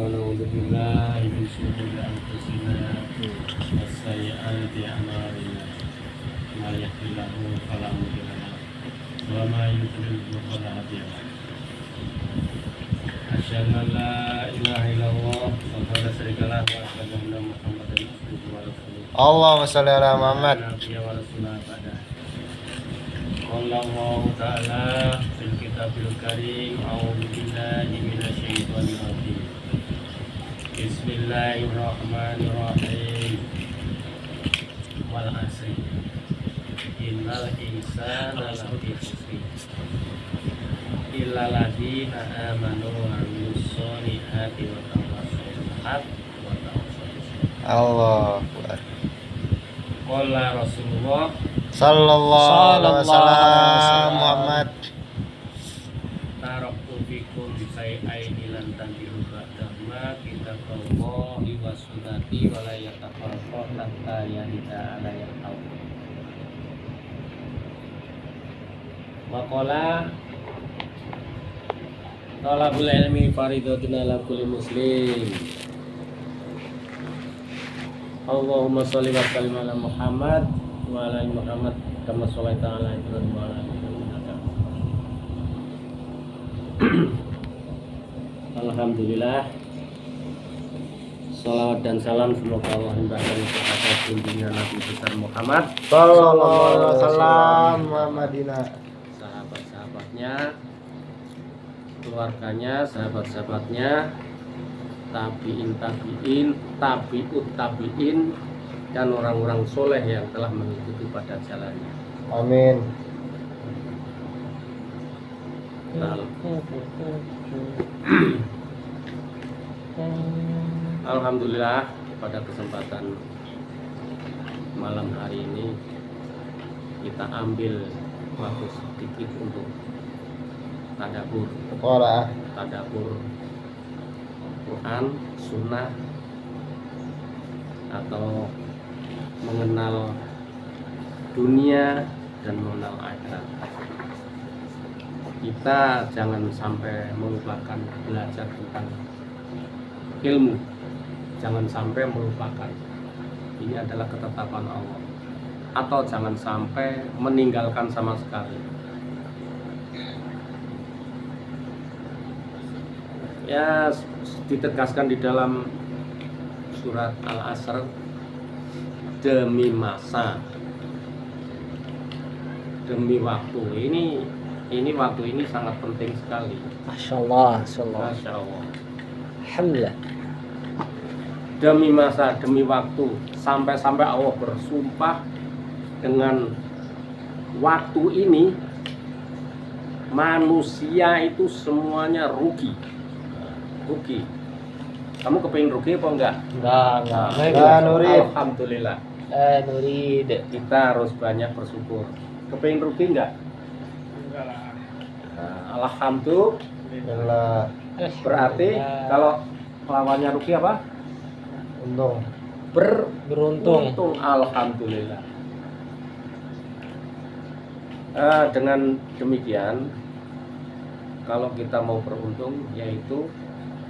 ونعوذ بالله من شرور أنفسنا وسيئات أعمالنا ما يهده الله فلا مضل له وما يضلل فلا هادي له أشهد أن لا إله إلا الله وحده لا شريك له وأشهد أن محمدا عبده ورسوله Allahumma sholli ala Muhammad. نبي ورسوله بعده قال الله تعالى في الكتاب الكريم أعوذ بالله من الشيطان الرجيم بسم الله الرحمن الرحيم والعصر إن الإنسان لفي خسر إلا الذين آمنوا وعملوا الصالحات وتواصوا بالحق وتواصوا بالصبر. Allahu Akbar. قال رسول الله Sallallahu alaihi wasallam Muhammad. taraktu fikum say'aini lan tanbihu ba'dahma kitaballahi wa sunnati wa la yatafarraqu hatta yahida ala yaqau. Maqala talabul ilmi faridatun ala kulli muslim. Allahumma sholli wa sallim ala Muhammad wa ala ali Muhammad kama shallaita ala Ibrahim wa ala ali Ibrahim innaka Alhamdulillah. Salawat dan salam semoga Allah limpahkan kepada junjungan Nabi besar Muhammad Sallallahu alaihi wasallam Muhammadina. sahabat-sahabatnya, keluarganya, sahabat-sahabatnya, tabi'in, tabi'ut tabi'in, dan orang-orang soleh yang telah mengikuti pada jalannya. Amin. Alhamdulillah, pada kesempatan malam hari ini kita ambil waktu sedikit untuk tadabbur Quran, Sunnah, atau mengenal dunia dan mengenal akhirat. Kita jangan sampai melupakan belajar tentang ilmu, jangan sampai melupakan ini adalah ketetapan Allah, atau jangan sampai meninggalkan sama sekali. Ya, ditegaskan di dalam surat Al-Asr, demi masa, demi waktu. Ini waktu ini sangat penting sekali. Masya Allah, Masya Allah. Masya Allah. Alhamdulillah. Demi masa, demi waktu, sampai-sampai Allah bersumpah dengan waktu ini manusia itu semuanya rugi. Kamu kepengin rugi apa enggak? Enggak. Nurid. Alhamdulillah. Nurid. Kita harus banyak bersyukur. Kepengin rugi enggak? Enggak lah. Alhamdulillah. Berarti kalau lawannya rugi apa? Untung. Beruntung. Alhamdulillah. Dengan demikian, kalau kita mau beruntung, yaitu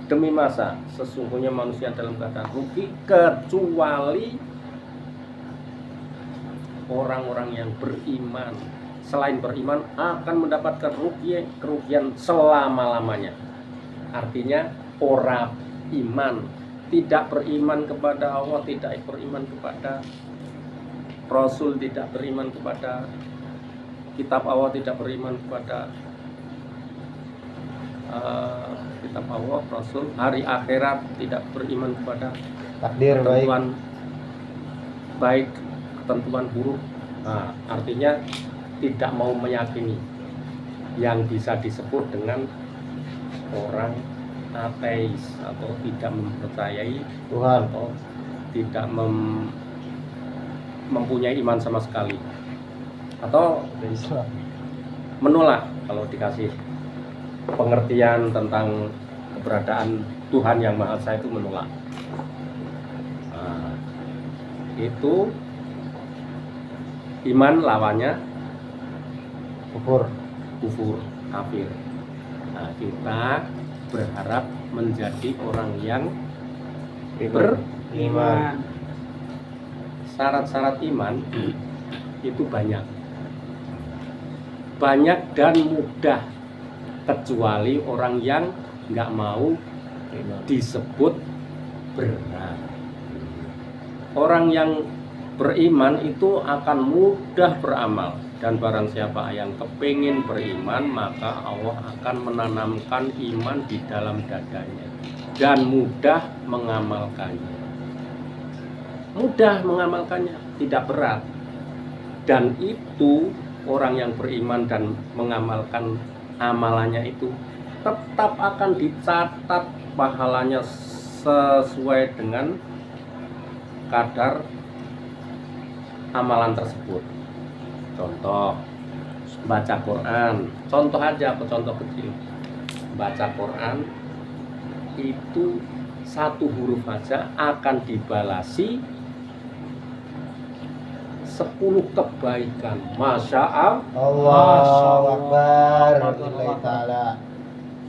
demi masa, sesungguhnya manusia dalam keadaan rugi kecuali orang-orang yang beriman. Selain beriman akan mendapatkan kerugian selama-lamanya. Artinya orang iman, tidak beriman kepada Allah, tidak beriman kepada Rasul, tidak beriman kepada kitab Allah, tidak beriman kepada kitab Allah, Rasul, hari akhirat, tidak beriman kepada Takdir ketentuan baik, ketentuan buruk. Nah, artinya tidak mau meyakini yang bisa disebut dengan orang ateis, atau tidak mempercayai Tuhan. atau tidak mempunyai iman sama sekali, atau menolak kalau dikasih pengertian tentang keberadaan Tuhan yang Maha Esa, itu menolak. Nah, itu iman lawannya Kufur. kufur, kafir. Nah, kita berharap menjadi orang yang Iman. syarat-syarat iman itu banyak dan mudah, kecuali orang yang nggak mau disebut berat. Orang yang beriman itu akan mudah beramal, dan barang siapa yang kepingin beriman maka Allah akan menanamkan iman di dalam dadanya dan mudah mengamalkannya. Tidak berat. Dan itu orang yang beriman dan mengamalkan amalannya itu tetap akan dicatat pahalanya sesuai dengan kadar amalan tersebut. Contoh, baca Quran. Contoh kecil. Baca Quran itu satu huruf saja akan dibalasi 10 kebaikan. Masya Allah. Allahu Akbar. Lillahi ta'ala.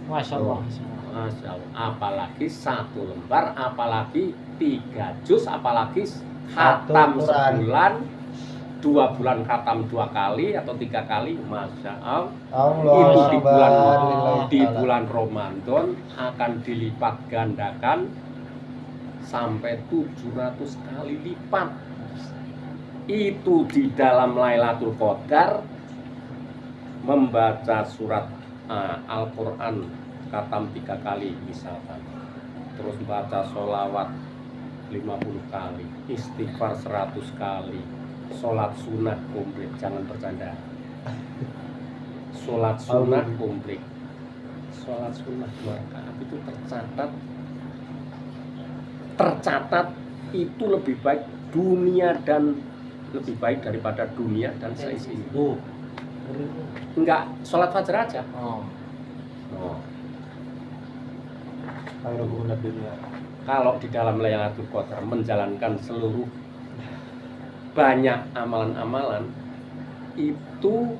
Masya Allah. Masya Allah. Apalagi 1 lembar, apalagi 3 juz, apalagi khatam Satu Quran. sebulan, 2 bulan khatam 2 kali atau 3 kali. Masya Allah. Allahu Itu Akbar. Lillahi di ta'ala. bulan Ramadan akan dilipat gandakan sampai 700 kali lipat. Itu di dalam Lailatul Qadar membaca surat Al-Quran khatam 3 kali misalkan, terus baca sholawat 50 kali, istighfar 100 kali, sholat sunnah komplit, jangan bercanda. Sholat sunnah komplit, sholat sunnah 2 rakaat itu tercatat itu lebih baik dunia dan lebih baik daripada dunia dan seisinya. Enggak, sholat fajar aja. Oh. Kalau di dalam Lailatul Qadar menjalankan seluruh banyak amalan-amalan itu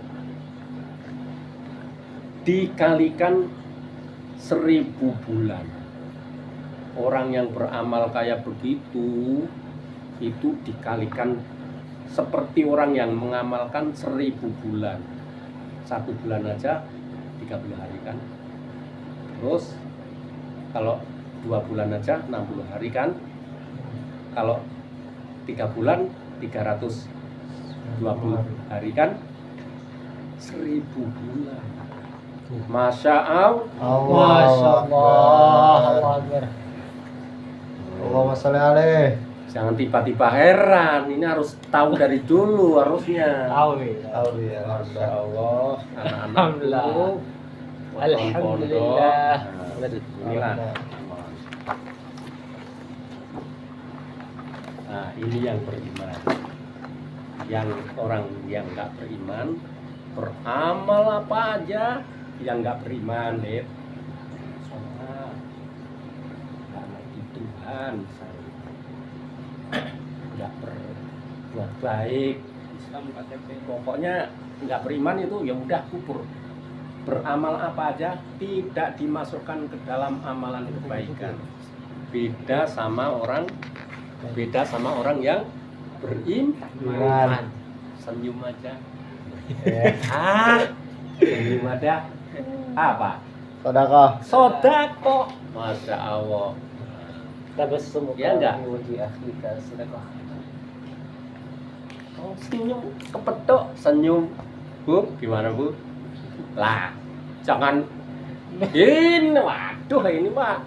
dikalikan 1000 bulan. Orang yang beramal kayak begitu itu dikalikan seperti orang yang mengamalkan 1000 bulan. 1 bulan aja 30 hari kan. Terus kalau 2 bulan aja 60 hari kan. Kalau 3 bulan 320 hari kan. 1000 bulan. Masya Allah. Masya Allah. Allahu Akbar. Allahumma sholli alaih. Jangan tiba-tiba heran, ini harus tahu dari dulu harusnya. Tahu ya. Masya Allah, anak-anak Alhamdulillah. dulu, Alhamdulillah. Inilah. Nah, ini yang beriman. Yang orang yang nggak beriman, beramal apa aja yang nggak beriman, sholat, karena itu Tuhan saya. Nggak berbuat baik, Islam KTP, pokoknya nggak beriman itu ya udah kufur. Beramal apa aja tidak dimasukkan ke dalam amalan kebaikan. Beda sama orang yang beriman. Senyum aja. Senyum aja. Apa? Sodako. Masya Allah. Tabassum Ya enggak? wajhi akhlika sedekah. Oh, senyum kepetok, senyum. Bu, gimana Bu? Lah, jangan ini, waduh ini Pak.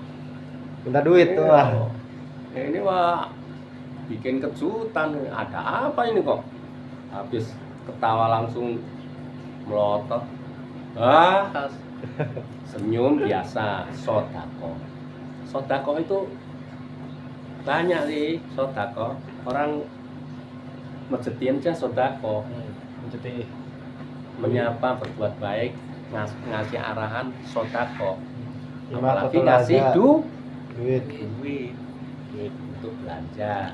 Minta duit tuh, Wah. Ini Pak bikin kejutan. Ada apa ini kok? Habis ketawa langsung melotot. Senyum biasa, sodako. Sodako itu banyak sih sodako. Orang mejetin aja sodako. Menjadi Menyapa, berbuat baik, ngasih arahan sodako. Lima Apalagi betul ngasih aja. duit Duit. untuk belanja,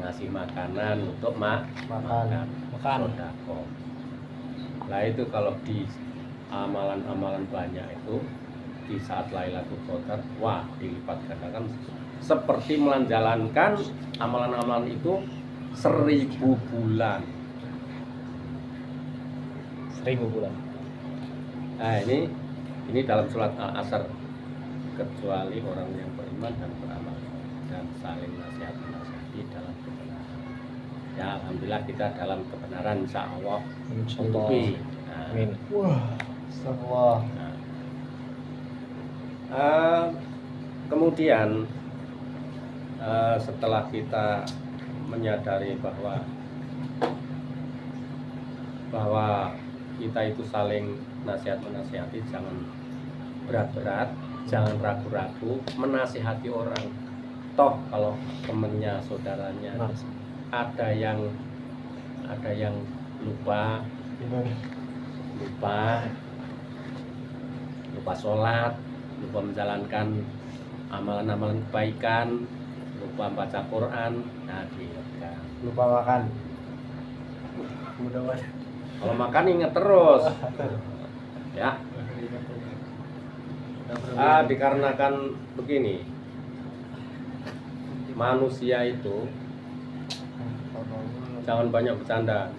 ngasih makanan untuk Makan. sodako. Nah itu kalau di amalan-amalan banyak itu di saat Lailatul Qadar, wah dilipat gandakan seperti menjalankan amalan-amalan itu 1000 bulan. 1000 bulan. Nah ini dalam surat Al-Asr, kecuali orang yang beriman dan beramal dan saling nasihat-nasihati dalam kebenaran. Ya alhamdulillah kita dalam kebenaran insya Allah. Insyaallah. Nah, Amin. Wah, astagfirullah. Kemudian setelah kita menyadari bahwa kita itu saling nasihat menasihati, jangan berat-berat, jangan ragu-ragu menasihati orang. Toh kalau temennya, saudaranya ada yang lupa sholat, lupa menjalankan amalan-amalan kebaikan, lupa baca Quran, nah diingatkan. Lupa makan. Kalau makan ingat terus, ya. Dikarenakan begini, manusia itu jangan banyak bercanda.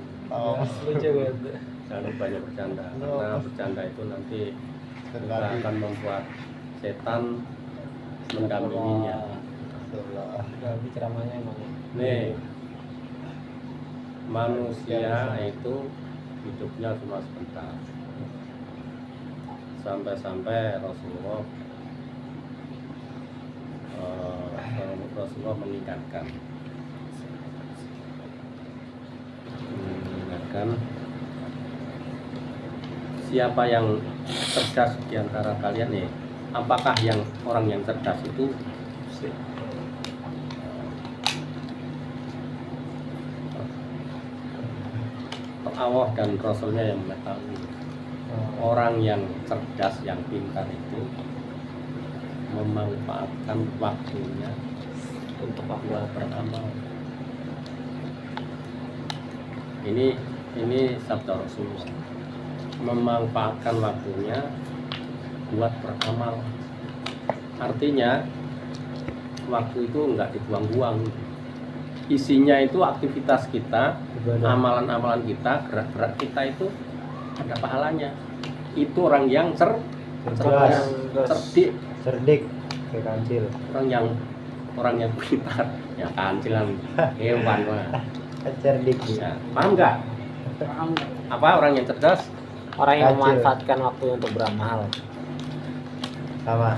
Lucu banget. Jangan banyak bercanda, karena bercanda itu nanti akan membuat setan mendampinginya. Tapi ceramahnya emang Nih, manusia itu hidupnya cuma sebentar. Sampai-sampai Rasulullah mengingatkan siapa yang cerdas di antara kalian nih? Apakah orang yang cerdas itu Allah dan Rasulnya yang mengetahui? Orang yang cerdas, yang pintar itu memanfaatkan waktunya untuk beramal. Ini sabda Rasulullah. Memanfaatkan waktunya buat beramal. Artinya waktu itu enggak dibuang-buang. Isinya itu aktivitas kita, amalan-amalan kita, gerak-gerak kita itu ada pahalanya. Itu orang yang cerdik, kayak kancil. Orang yang pintar, ya kancilan hewan mah. Cerdik. Ya, paham nggak? Apa orang yang cerdas? orang yang Kacil. memanfaatkan waktu untuk beramal. Sama.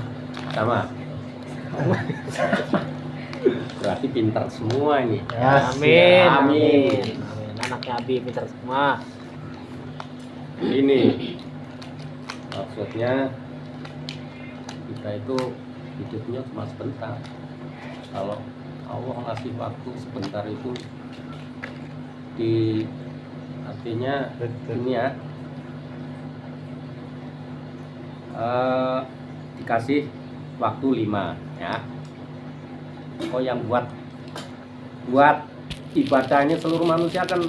Berarti pintar semua ini. Ya, Amin. Amin. Anaknya Abi pintar semua. Ini maksudnya kita itu hidupnya cuma sebentar. Kalau Allah ngasih waktu sebentar itu artinya ini ya, dikasih waktu 5 ya. Oh yang buat ibadahnya seluruh manusia kan,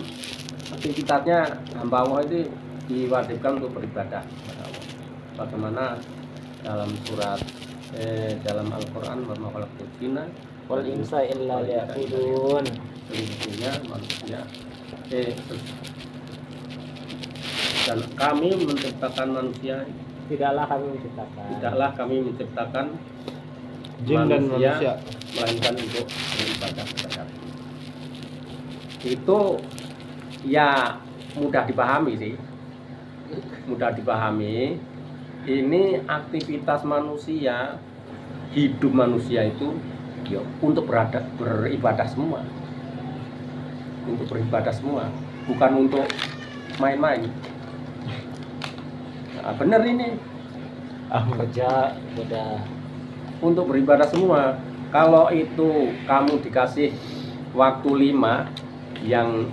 aktivitasnya hamba Allah itu diwajibkan untuk beribadah kepada Allah. Bagaimana dalam surat dalam Al-Qur'an, wa ma khalaqtul jinna Wal insa illa liya'budun. Sesungguhnya manusia dan kami menciptakan manusia, Tidaklah kami menciptakan jin dan manusia. melainkan untuk beribadah kepada Allah. Itu ya mudah dipahami. Ini aktivitas manusia, hidup manusia itu ya untuk beribadah semua. Untuk beribadah semua, bukan untuk main-main. Nah, bener ini. kerja udah Untuk beribadah semua. Kalau itu kamu dikasih waktu 5 yang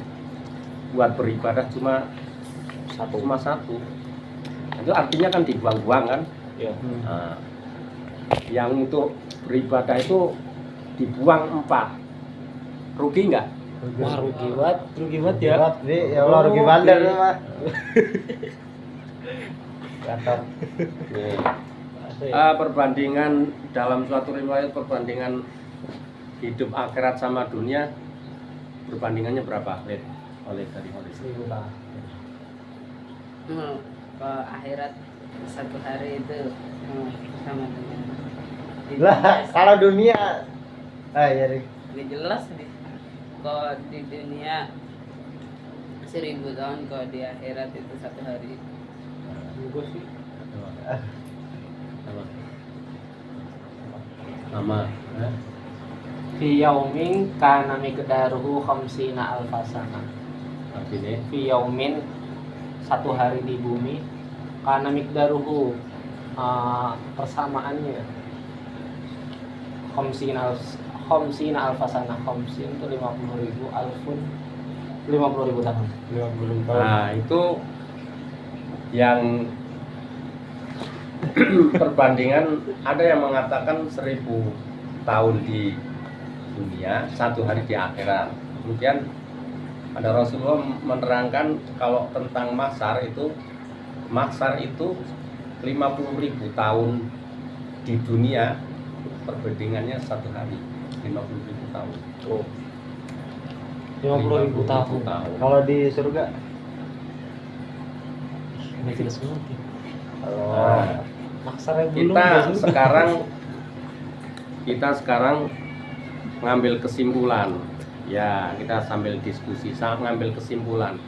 buat beribadah cuma satu, itu artinya kan dibuang-buang kan. ya. Nah, yang untuk beribadah itu dibuang 4, rugi nggak? Wah rugi banget ya. Ya Allah, rugi bandar mah. Gatot. Nih, Perbandingan dalam suatu riwayat, perbandingan hidup akhirat sama dunia, perbandingannya berapa, Lid? Oleh dari Holis. 1000 tahun. Kalau akhirat satu hari itu sama dengan di Lah, dunia, kalau dunia ya Rik. nggak jelas nih. Kalau di dunia 1000 tahun, kalau di akhirat itu satu hari. Gue sih Sama. fi yaumin kana miqdaruhu khamsina alfasana. Artinya Fi yaumin, satu hari di bumi, kana miqdaruhu persamaannya khamsina alfasana. Khamsin itu 50.000, alfun 50.000 tahun. 50 tahun. Nah, itu yang perbandingan, ada yang mengatakan 1000 tahun di dunia, satu hari di akhirat. Kemudian ada Rasulullah menerangkan kalau tentang mahsyar itu 50.000 tahun di dunia, perbandingannya satu hari 50.000 tahun. Oh. 50.000 tahun. Kalau di surga Ini tidak semua. Nah, Maksarnya belum. kita sekarang ngambil kesimpulan. Ya, kita sambil diskusi, ngambil kesimpulan.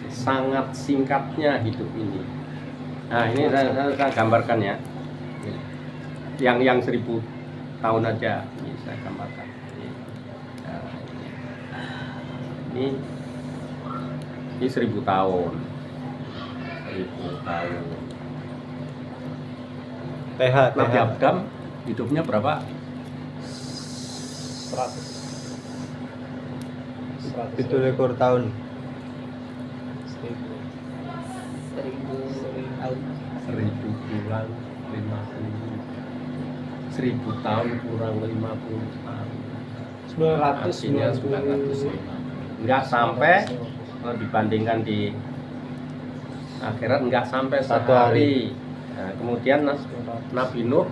Sangat singkatnya hidup ini. Nah, ini saya gambarkan ya. Yang 1000 tahun aja ini saya gambarkan. Nah, ini 1000 tahun. 1000 tahun. Nabi Adam hidupnya berapa? 100. itu rekor tahun. 1000 tahun. 1000 kurang 50. 1000 tahun kurang 50 tahun. 900. Artinya 905. Enggak sampai, kalau dibandingkan di akhirat enggak sampai Satu sehari. Nah, kemudian Nabi Nuh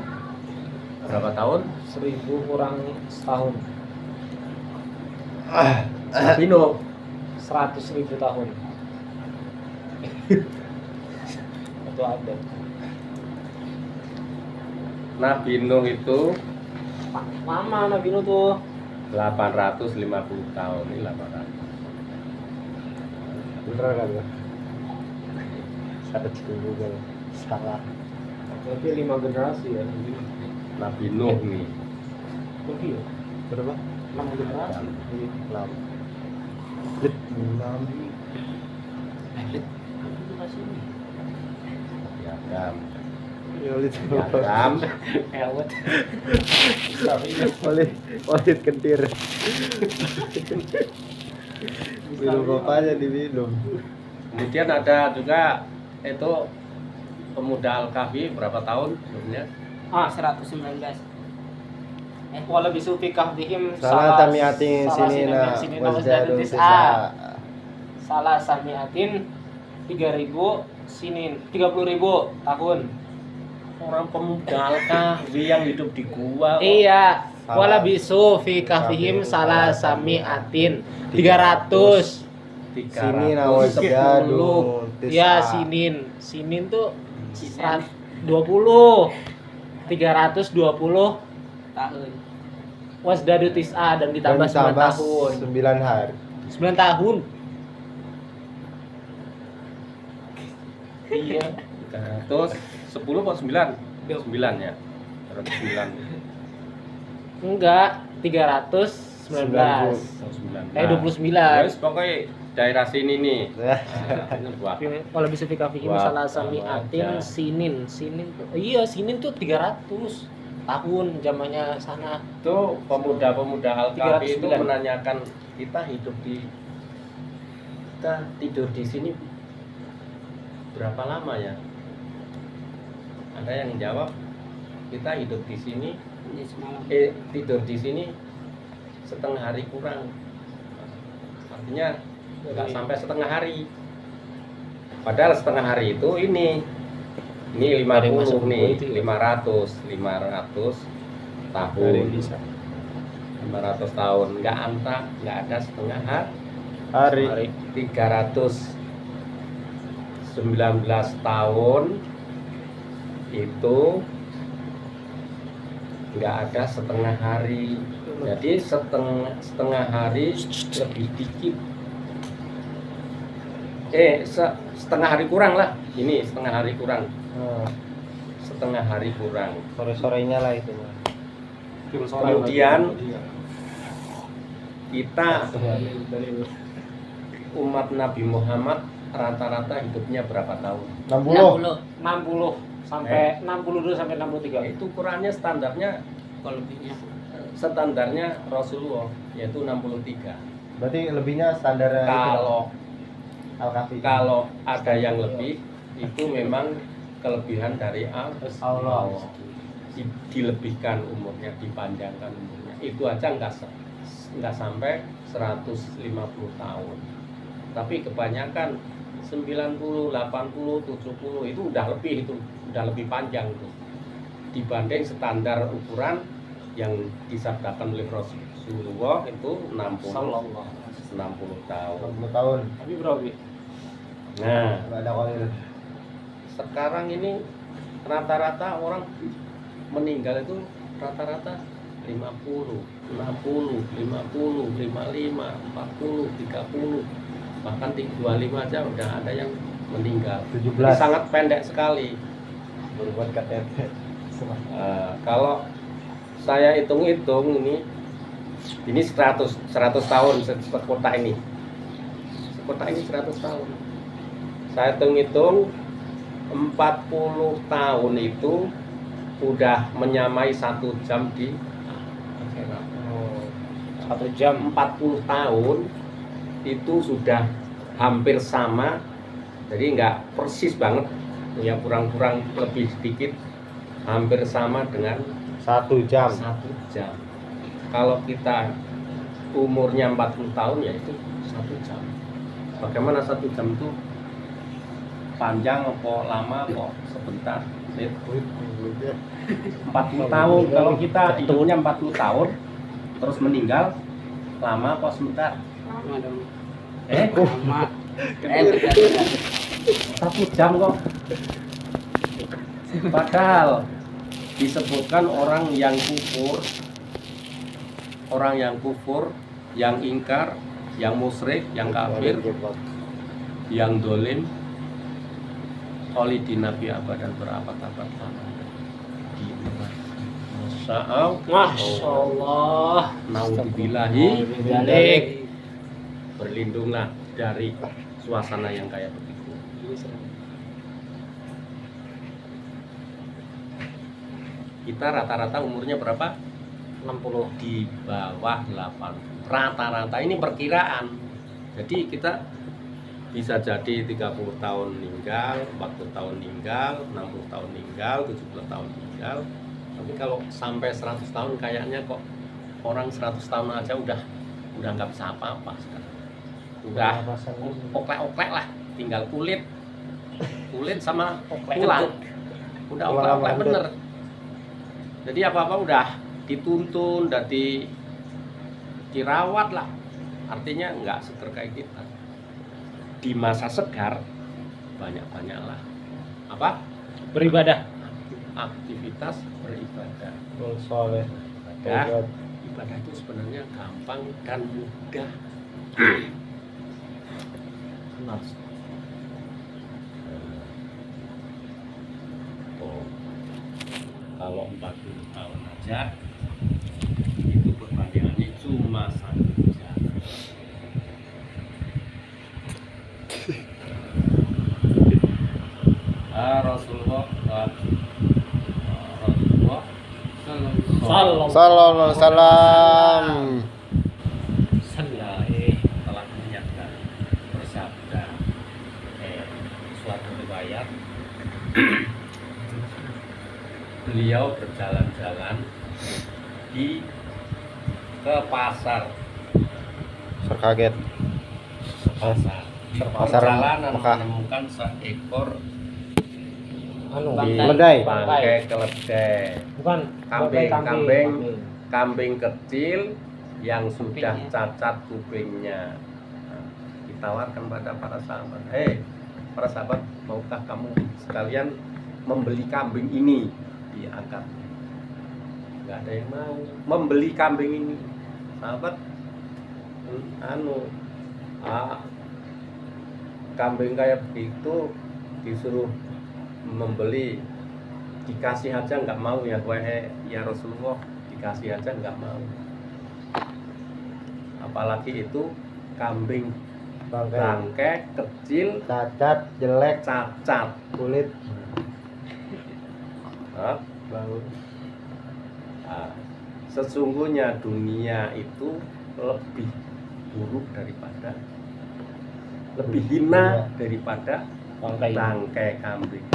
berapa tahun? 1000 kurang setahun. Nabi Nuh 100.000 tahun. Itu ada. Nabi Nuh itu Lama Nabi Nuh tuh. 850 tahun. Ini 800. Bener kan ya? Ada Google. Salah. Berarti 5 generasi ya. Nabi Nuh nih. Lebih ya? Berapa? 6 generasi. 6. Lid 6. Nabi Adam. Ya Lid. Nabi Adam. Ewet. Oleh kentir. Minum bapaknya diminum. Kemudian ada juga itu pemuda Al-Kahfi berapa tahun sebelumnya? 119. Wala bisufi kahfihim Salah tamiatin sinina wazdadu tis'a. Salah samiatin 3000 sinin, 30.000 tahun. Orang pemuda Al-Kahfi yang hidup di gua. Iya. Salah. Wala bisufi kahfihim salah samiatin 300. Sini wazdadu tis'a. Ya sinin tuh 20 320 Tahun. wasdadu tis'a dan ditambah 9 tahun. 9 hari. 9 tahun. Iya. 310 atau 9? 9 ya. 309. Enggak, 319. 9. 29. Terus pokoknya daerah sini nih. Ya. Nah, ini buat Kalau bisa fikih Wah, masalah sama samiatin aja. sinin tuh. Iya, sinin tuh 300 tahun zamannya sana. itu pemuda-pemuda Al-Kahfi itu 309. menanyakan kita tidur di sini berapa lama ya? Ada yang jawab kita hidup di sini Ini semalam. tidur di sini setengah hari kurang. Artinya nggak sampai setengah hari. Padahal setengah hari itu ini Ini Dari masa 50 nih, itu ya. 500 tahun. 500 tahun, nggak ada setengah Hari. 319 tahun itu nggak ada setengah hari. Jadi setengah hari lebih dikit. Setengah hari kurang lah. Ini setengah hari kurang. Setengah hari kurang. Sore-sorenya lah itu. Kemudian kita umat Nabi Muhammad rata-rata hidupnya berapa tahun? 60. 60 sampai 62 sampai 63. Itu ukurannya standarnya Kalau lebihnya Rasulullah yaitu 63. Berarti lebihnya standarnya Kalau Al-Kafi. kalau ada yang lebih itu memang kelebihan dari Allah. Dilebihkan umurnya, dipanjangkan umurnya. Itu aja nggak sampai 150 tahun. Tapi kebanyakan 90, 80, 70 itu udah lebih panjang itu. Dibanding standar ukuran yang disabdakan oleh Rasulullah itu 60 tahun. 60 tahun. Tapi berapa? Nah, Enggak ada kolil. sekarang ini rata-rata orang meninggal itu rata-rata 50, 60, 50, 55, 40, 30, bahkan 25 aja udah ada yang meninggal. 17. Ini sangat pendek sekali. Berbuat KTP. Kalau saya hitung-hitung ini 100 tahun sekota ini. Sekota ini 100 tahun. Saya hitung-hitung 40 tahun itu udah menyamai 1 jam di akhirat. 1 jam. 40 tahun itu sudah hampir sama, jadi nggak persis banget ya, kurang-kurang lebih sedikit, hampir sama dengan 1 jam. 1 jam. Kalau kita umurnya 40 tahun ya itu 1 jam. Bagaimana 1 jam itu panjang apa lama apa sebentar? 40 tahun, kalau kita hitungnya 40 tahun terus meninggal lama apa sebentar? lama dong. Lama. Benar. 1 jam kok. Padahal disebutkan orang yang kufur, yang ingkar, yang musyrik, yang kafir, yang dolim, khalidin nabi abadan berabad-abad lamanya di neraka. Masya Allah. Naudzubillahi Balik. berlindunglah dari suasana yang kayak begitu. Kita rata-rata umurnya berapa? 60. Di bawah 80. Rata-rata ini perkiraan. Jadi kita bisa jadi 30 tahun meninggal, 40 tahun meninggal, 60 tahun meninggal, 70 tahun meninggal. Tapi kalau sampai 100 tahun kayaknya kok orang 100 tahun aja udah nggak bisa apa-apa sekarang. Udah oklek-oklek lah, tinggal kulit sama tulang. Udah oklek-oklek bener. Jadi apa-apa udah dituntun, udah dirawat lah. Artinya nggak seger kayak kita. Di masa segar banyak-banyaklah apa? Beribadah. Aktivitas beribadah. Soleh. Ibadah itu sebenarnya gampang dan mudah. Kalau 40 tahun aja itu perbandingannya cuma 1 jam. Rasulullah Sallallahu alaihi wasallam. telah menyatakan bersabda suatu riwayat beliau berjalan-jalan ke pasar Kaget. pasar. Di Pasar perjalanan Mekah. menemukan seekor anu Keledai. bangkai keledai. bukan Kambing, kambing. kambing kecil yang sudah Kupingnya. cacat kupingnya. Nah, ditawarkan pada para sahabat, hei para sahabat, maukah kamu sekalian membeli kambing ini? Diangkat, nggak ada yang mau membeli kambing ini. Sahabat kambing kayak begitu disuruh membeli, dikasih aja nggak mau ya, wahai ya Rasulullah, dikasih aja nggak mau. Apalagi itu kambing bangkai kecil, cacat, jelek, cacat. kulit Nah, bau. nah, sesungguhnya dunia itu lebih buruk daripada, lebih hina daripada bangkai kambing.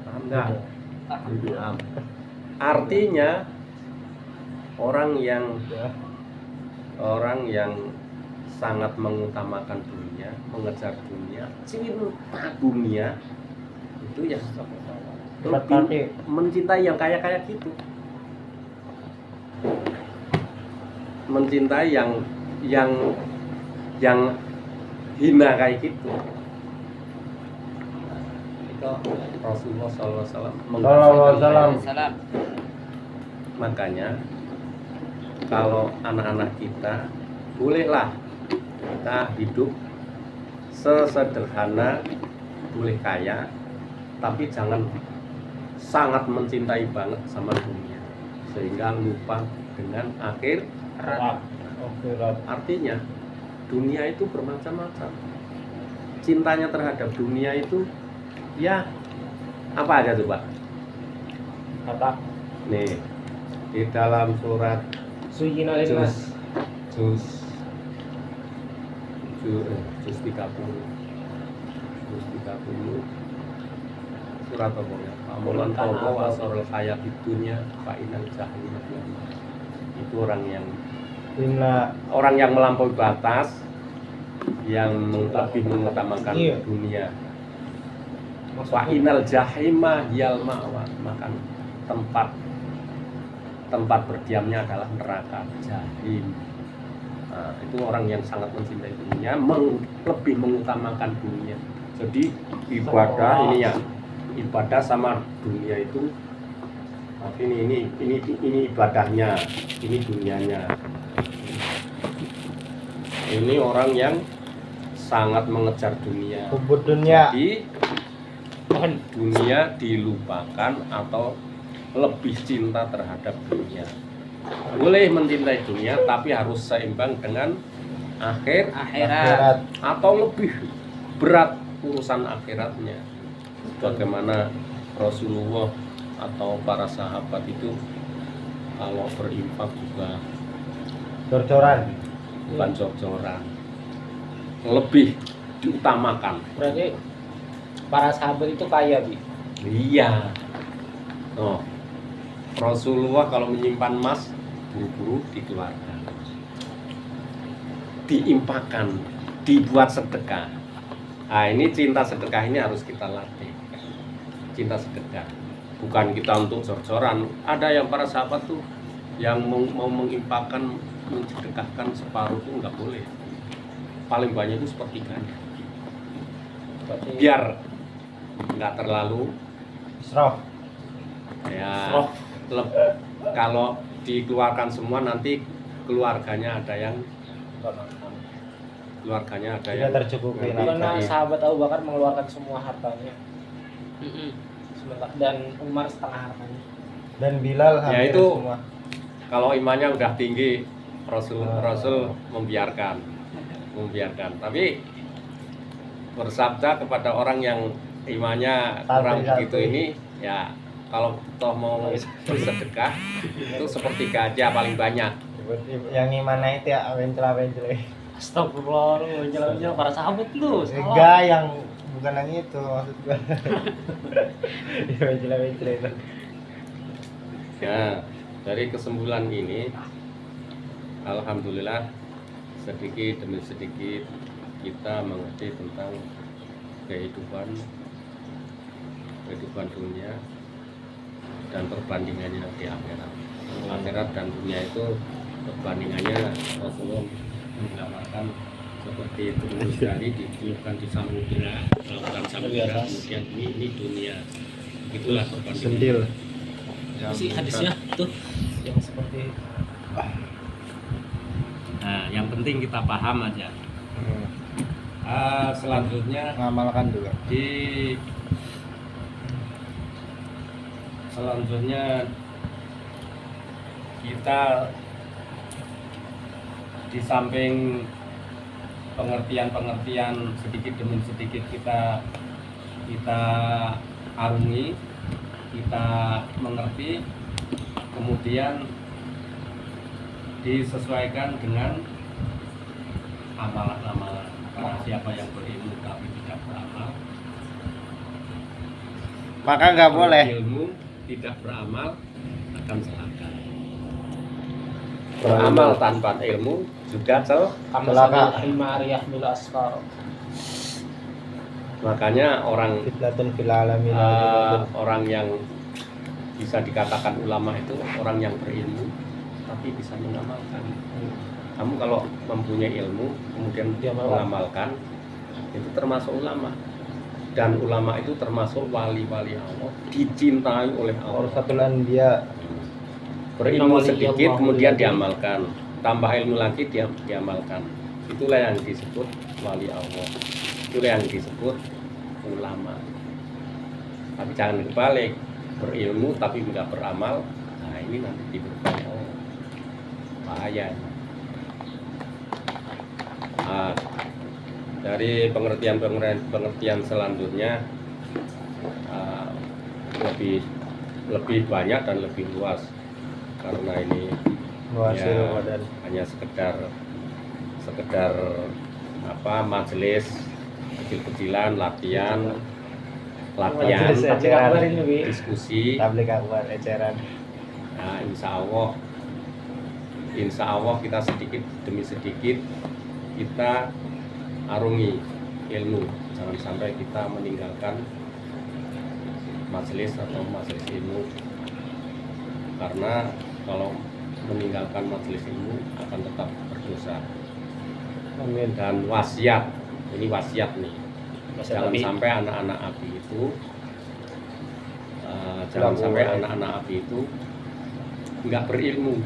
Paham nggak? Paham. Artinya orang yang sangat mengutamakan dunia, mengejar dunia, cinta dunia, itu ya lebih mencintai yang kaya gitu, mencintai yang hina kayak gitu. Itu Rasulullah SAW Sallallahu Salam. Makanya kalau anak-anak kita, bolehlah kita hidup sesederhana, boleh kaya, tapi jangan sangat mencintai banget sama dunia sehingga lupa dengan akhir. Artinya dunia itu bermacam-macam. Cintanya terhadap dunia itu ya apa aja coba? Apa? Nih, di dalam surat Suyina linnas. Juz 30 surat apa ya? Amulan toko wasorul hayat dunya fainal jahil. Itu orang yang melampaui batas, yang lebih mengutamakan Iya. dunia. Fainal jahima hiyal ma'wa, maka tempat berdiamnya adalah neraka jahim. Nah, itu orang yang sangat mencintai dunia, lebih mengutamakan dunia. Jadi ibadah ini ya, ibadah sama dunia itu, ini ibadahnya, ini dunianya. Ini orang yang sangat mengejar dunia. kubur dunia. Jadi dunia dilupakan atau lebih cinta terhadap dunia. Boleh mencintai dunia tapi harus seimbang dengan akhirat atau lebih berat urusan akhiratnya. Bagaimana Rasulullah atau para sahabat itu kalau berinfak juga Cor-coran. bukan jor-joran, lebih diutamakan. Berarti para sahabat itu kaya, Bi. Iya. Oh, Rasulullah kalau menyimpan emas buru-buru dikeluarkan, diimpakan, dibuat sedekah. Nah, ini cinta sedekah ini harus kita latih. Cinta sedekah, bukan kita untuk jor-joran. Ada yang para sahabat tuh yang mau mengimpakkan, mensedekahkan separuh itu nggak boleh. Paling banyak itu sepertiganya. Biar nggak terlalu Israf. ya. Kalau dikeluarkan semua nanti keluarganya ada yang Tidak tercukupi Karena nafkah. sahabat Abu Bakar mengeluarkan semua hartanya. Dan Umar setengah hartanya. Dan Bilal Ya, hampir itu semua. kalau imannya udah tinggi, Rasul membiarkan. Tapi bersabda kepada orang yang imannya kurang begitu ini, ya kalau toh mau bersedekah itu sepertiga aja paling banyak. Yang gimana itu ya wencela-wencela. Astagfirullah, menjelang para sahabat lu. Enggak, yang bukan yang itu maksud gua. Ya wencela-wencela itu. Ya, dari kesimpulan ini, alhamdulillah sedikit demi sedikit kita mengerti tentang kehidupan dunia dan perbandingannya di akhirat. Akhirat dan dunia itu perbandingannya Rasulullah menggambarkan seperti turun dari ditiupkan di samudera, lautan samudera, kemudian ini dunia. Itulah perbandingan. Sentil. Si hadisnya tuh yang seperti Nah, yang penting kita paham aja. Selanjutnya Mengamalkan juga. Selanjutnya kita di samping pengertian sedikit demi sedikit kita arungi, kita mengerti, kemudian disesuaikan dengan amalan-amalan. Karena siapa yang berilmu tapi tidak beramal, Maka nggak boleh. berilmu tidak beramal akan celaka. Beramal tanpa ilmu juga Kamasa Himariyah Mil Asfar. Makanya orang Fitnatun fil alamin. orang yang bisa dikatakan ulama itu orang yang berilmu tapi bisa mengamalkan. Kamu kalau mempunyai ilmu kemudian Dia mengamalkan, itu termasuk ulama. Dan ulama itu termasuk wali-wali Allah, dicintai oleh Allah. Warasatul anbiya. Berilmu Wali sedikit Allah, kemudian wali. diamalkan, tambah ilmu lagi diamalkan. Itulah yang disebut wali Allah. Itulah yang disebut ulama. Tapi jangan kebalik, berilmu tapi nggak beramal. Nah ini nanti diberkahi Allah. Bahaya. Nah, dari pengertian selanjutnya lebih banyak dan lebih luas, karena ini Muasil ya, badan. hanya sekedar majelis kecil-kecilan, latihan Majelis ya. Tapi kabarin lebih. diskusi. Tablik akbar eceran. Nah, insya Allah kita sedikit demi sedikit kita arungi ilmu. Jangan sampai kita meninggalkan majelis atau majelis ilmu, karena kalau meninggalkan majelis ilmu akan tetap berdosa. Amin. Dan wasiat, ini wasiat nih, jangan Tapi sampai anak-anak api itu anak-anak api itu nggak berilmu.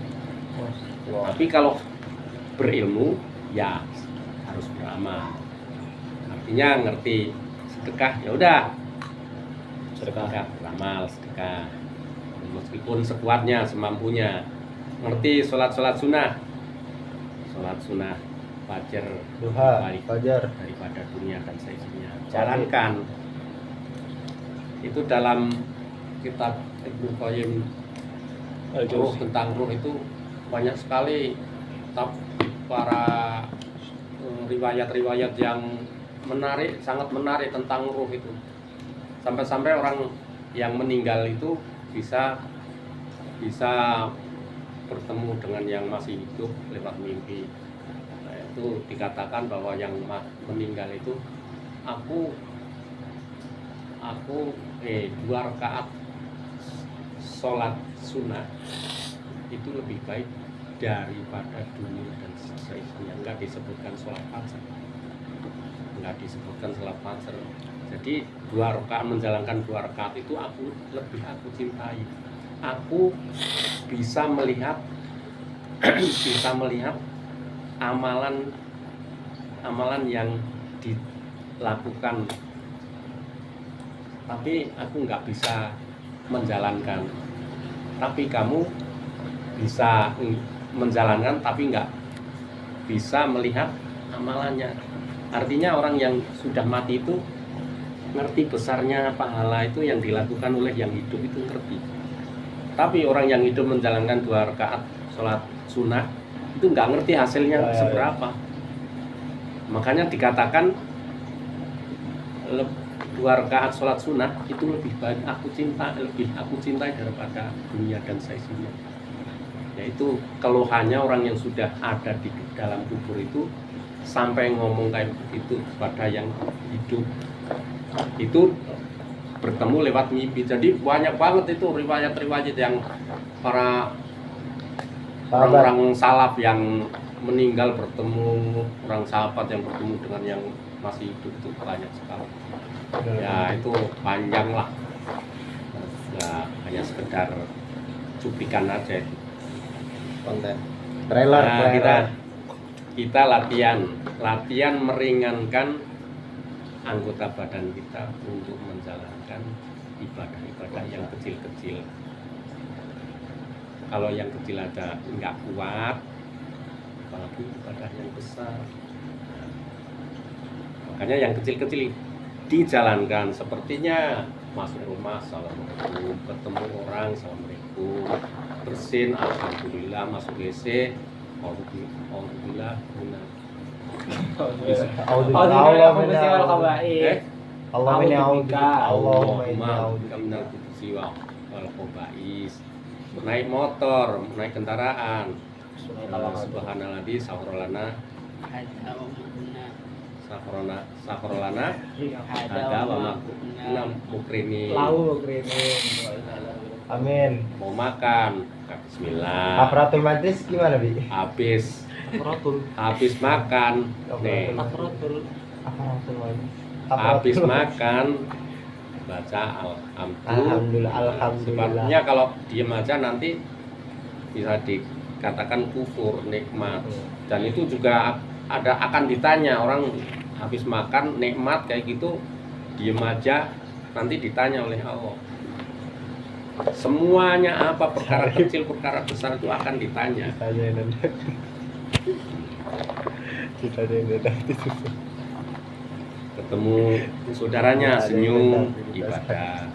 Tapi kalau berilmu ya harus beramal. Artinya ngerti sedekah, ya udah sedekah, beramal sedekah. Meskipun sekuatnya, semampunya. Ngerti sholat sunnah fajar, Duha, balik fajar. daripada dunia dan seisinya. Jalankan. Itu dalam kitab Ibnu Qayyim Ruh, tentang ruh itu banyak sekali para riwayat-riwayat yang menarik, sangat menarik tentang ruh itu. Sampai-sampai orang yang meninggal itu bisa bertemu dengan yang masih hidup lewat mimpi. Nah, itu dikatakan bahwa yang meninggal itu aku 2 rakaat sholat sunnah itu lebih baik daripada dunia dan seisinya. Enggak disebutkan sholat fajar, jadi 2 rakaat, menjalankan 2 rakaat itu aku cintai. Aku bisa melihat amalan yang dilakukan, tapi aku nggak bisa menjalankan. Tapi kamu bisa menjalankan tapi nggak bisa melihat amalannya. Artinya orang yang sudah mati itu ngerti besarnya pahala itu yang dilakukan oleh yang hidup itu ngerti. Tapi orang yang hidup menjalankan 2 rakaat sholat sunnah itu nggak ngerti hasilnya seberapa. Makanya dikatakan 2 rakaat sholat sunnah itu lebih baik aku cintai daripada dunia dan seisinya. Yaitu keluhannya orang yang sudah ada di dalam kubur itu sampai ngomong kayak begitu kepada yang hidup itu bertemu lewat mimpi. Jadi banyak banget itu riwayat-riwayat yang para orang-orang salaf yang meninggal bertemu, orang sahabat yang bertemu dengan yang masih hidup itu banyak sekali. Ya itu panjang lah, nggak hanya sekedar cuplikan aja itu. Konten trailer, Nah, kita latihan meringankan anggota badan kita untuk menjalankan ibadah-ibadah yang kecil-kecil. Kalau yang kecil aja nggak kuat, apalagi ibadah yang besar. Makanya yang kecil-kecil dijalankan. Sepertinya masuk rumah, assalamualaikum, ketemu orang, assalamualaikum, bersin, alhamdulillah, masuk WC, alhamdulillah, benar. Naik motor, naik kendaraan, subhanallah di sahrolana, ada wa mukrini. Amin. Mau makan, bismillah. Kafaratul majlis gimana, Bi? Habis makan, nih. Kafaratul majlis. Habis makan baca Alhamdulillah. Sebabnya kalau diem aja nanti bisa dikatakan kufur nikmat. Dan itu juga akan ditanya orang habis makan nikmat kayak gitu diem aja nanti ditanya oleh Allah. Semuanya apa perkara kecil perkara besar itu akan ditanya. Ketemu saudaranya senyum ibadah.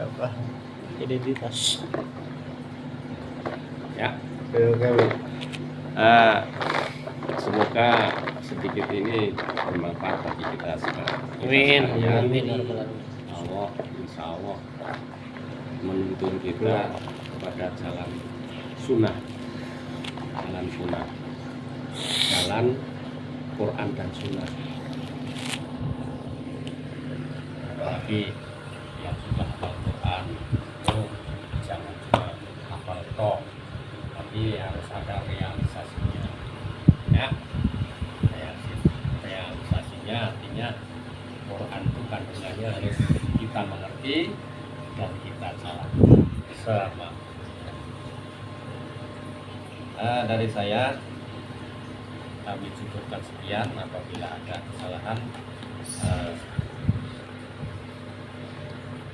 Identitas. Ya. Oke. Semoga sedikit ini bermanfaat bagi kita sekarang. Amin. Ya, Amin. Allah, insya Allah menuntun kita kepada jalan sunnah, jalan Quran dan sunnah. Tapi yang sudah hafal Quran itu jangan cuma hafal tok, tapi harus ada realisasinya. Ya, realisasinya artinya Quran itu kandungannya harus kita mengerti dan kita jalankan sama. Dari saya kami cukupkan sekian. Apabila ada kesalahan,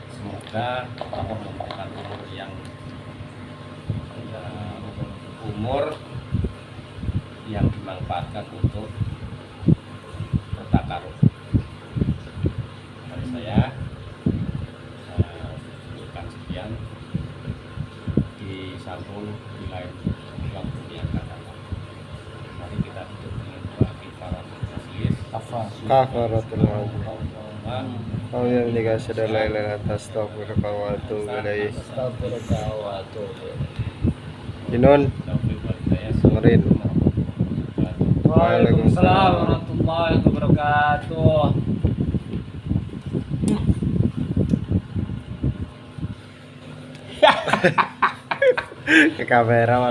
semoga Allah memberikan umur yang dimanfaatkan untuk bertakaruf. Dari saya cukupkan sekian, disambung di lain waktu yang akan datang. Mari kita tutup dengan doa kifaratul majlis. Kafaratul majlis. Oh ya, ini guys, ada lain-lain atas astaghfirullah wa atubu ilaih. Inun Merin. Waalaikumsalam warahmatullahi wabarakatuh. Ke kamera malah.